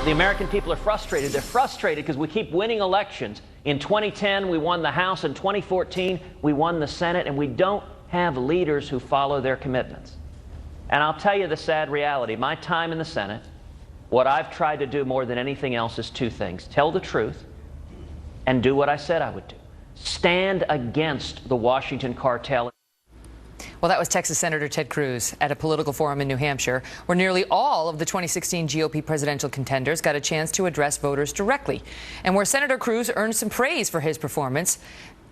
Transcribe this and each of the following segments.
The American people are frustrated. They're frustrated because we keep winning elections. In 2010, we won the House. In 2014, we won the Senate. And we don't have leaders who follow their commitments. And I'll tell you the sad reality. My time in the Senate, what I've tried to do more than anything else is two things. Tell the truth and do what I said I would do. Stand against the Washington cartel. Well, that was Texas Senator Ted Cruz at a political forum in New Hampshire, where nearly all of the 2016 GOP presidential contenders got a chance to address voters directly, and where Senator Cruz earned some praise for his performance,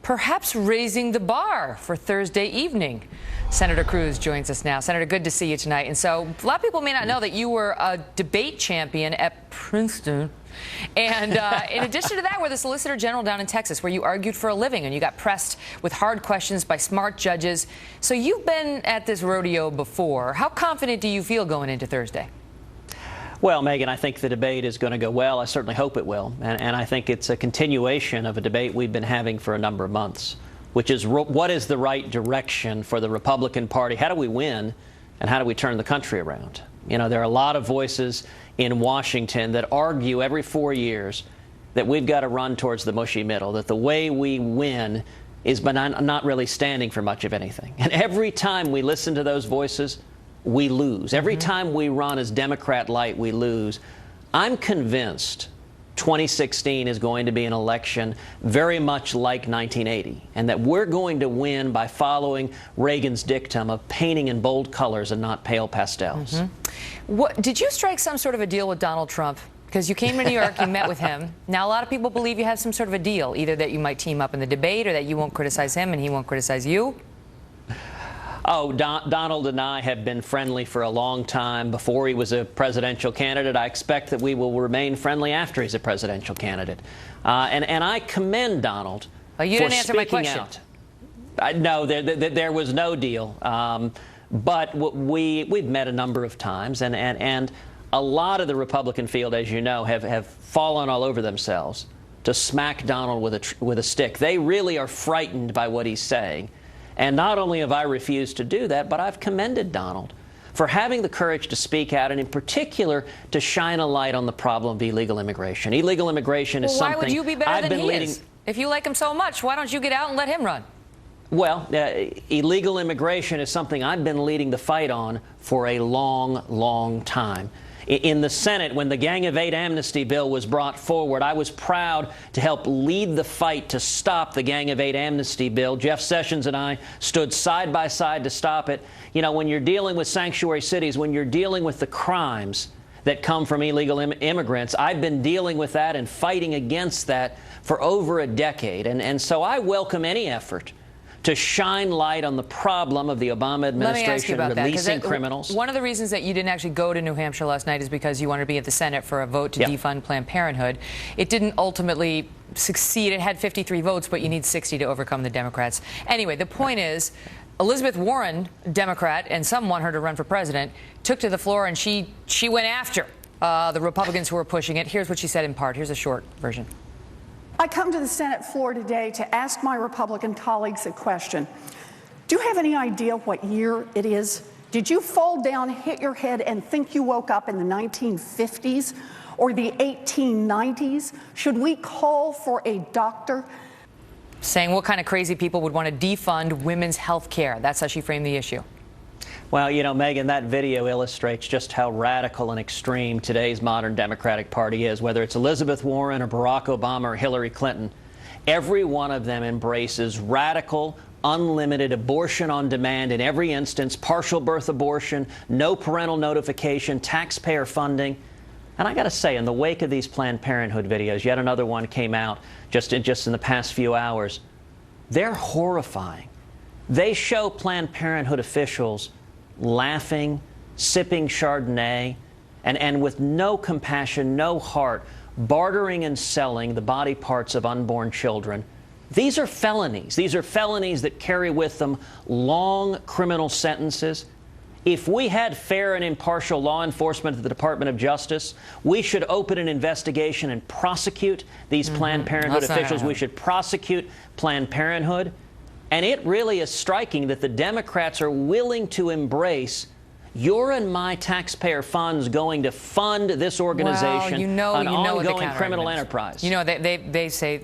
perhaps raising the bar for Thursday evening. Senator Cruz joins us now. Senator, good to see you tonight. And so a lot of people may not know that you were a debate champion at Princeton. And in addition to that, we're the Solicitor General down in Texas, where you argued for a living and you got pressed with hard questions by smart judges. So you've been at this rodeo before. How confident do you feel going into Thursday? Well, Megan, I think the debate is going to go well. I certainly hope it will. And I think it's a continuation of a debate we've been having for a number of months, which is what is the right direction for the Republican Party? How do we win? And how do we turn the country around? You know, there are a lot of voices in Washington that argue every 4 years that we've got to run towards the mushy middle, that the way we win is by not really standing for much of anything. And every time we listen to those voices, we lose. Every time we run as Democrat light, we lose. I'm convinced 2016 is going to be an election very much like 1980, and that we're going to win by following Reagan's dictum of painting in bold colors and not pale pastels. Did you strike some sort of a deal with Donald Trump? Because you came to New York, you met with him. Now, a lot of people believe you have some sort of a deal, either that you might team up in the debate or that you won't criticize him and he won't criticize you. Oh, Donald and I have been friendly for a long time before he was a presidential candidate. I expect that we will remain friendly after he's a presidential candidate. And I commend Donald you for didn't answer my speaking question. out. No, there was no deal. But we've met a number of times, and a lot of the Republican field, as you know, have fallen all over themselves to smack Donald with a stick. They really are frightened by what he's saying. And not only have I refused to do that, but I've commended Donald for having the courage to speak out, and in particular to shine a light on the problem of illegal immigration. Illegal immigration is something why would you be better I've than been he leading. is? If you like him so much, why don't you get out and let him run? Well, illegal immigration is something I've been leading the fight on for a long, long time. In the Senate, when the Gang of Eight amnesty bill was brought forward, I was proud to help lead the fight to stop the Gang of Eight amnesty bill. Jeff Sessions and I stood side by side to stop it. You know, when you're dealing with sanctuary cities, when you're dealing with the crimes that come from illegal immigrants, I've been dealing with that and fighting against that for over a decade. And so I welcome any effort to shine light on the problem of the Obama administration releasing criminals. One of the reasons that you didn't actually go to New Hampshire last night is because you wanted to be at the Senate for a vote to defund Planned Parenthood. It didn't ultimately succeed. It had 53 votes, but you need 60 to overcome the Democrats. Anyway, the point is, Elizabeth Warren, Democrat, and some want her to run for president, took to the floor and she went after the Republicans who were pushing it. Here's what she said in part. Here's a short version. I come to the Senate floor today to ask my Republican colleagues a question. Do you have any idea what year it is? Did you fall down, hit your head, and think you woke up in the 1950s or the 1890s? Should we call for a doctor? Saying what kind of crazy people would want to defund women's health care. That's how she framed the issue. Well, you know, Megan, that video illustrates just how radical and extreme today's modern Democratic Party is. Whether it's Elizabeth Warren or Barack Obama or Hillary Clinton, every one of them embraces radical, unlimited abortion on demand in every instance, partial birth abortion, no parental notification, taxpayer funding. And I got to say, in the wake of these Planned Parenthood videos, yet another one came out just in the past few hours. They're horrifying. They show Planned Parenthood officials laughing, sipping Chardonnay, and with no compassion, no heart, bartering and selling the body parts of unborn children. These are felonies. These are felonies that carry with them long criminal sentences. If we had fair and impartial law enforcement at the Department of Justice, we should open an investigation and prosecute these Planned Parenthood officials. We should prosecute Planned Parenthood. And it really is striking that the Democrats are willing to embrace Your and my taxpayer funds going to fund this organization, well, an ongoing criminal enterprise. You know, they say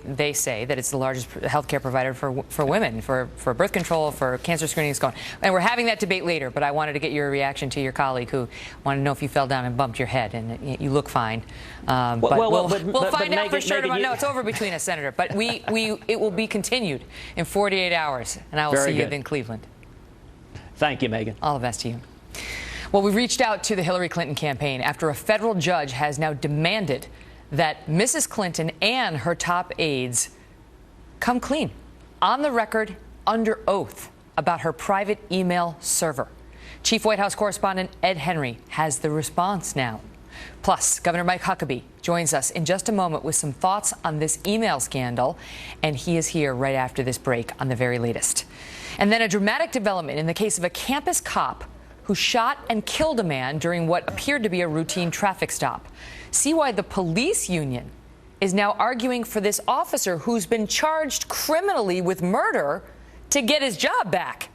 that it's the largest healthcare provider for women, for birth control, for cancer screening. And we're having that debate later, but I wanted to get your reaction to your colleague who wanted to know if you fell down and bumped your head, and you look fine. We'll find out for sure tomorrow. No, it's over between us, Senator. But it will be continued in 48 hours, and I will see you in Cleveland. Thank you, Megan. All the best to you. Well, we reached out to the Hillary Clinton campaign after a federal judge has now demanded that Mrs. Clinton and her top aides come clean, on the record, under oath, about her private email server. Chief White House correspondent Ed Henry has the response now. Plus, Governor Mike Huckabee joins us in just a moment with some thoughts on this email scandal, and he is here right after this break on the very latest. And then a dramatic development in the case of a campus cop who shot and killed a man during what appeared to be a routine traffic stop. See why the police union is now arguing for this officer who's been charged criminally with murder to get his job back.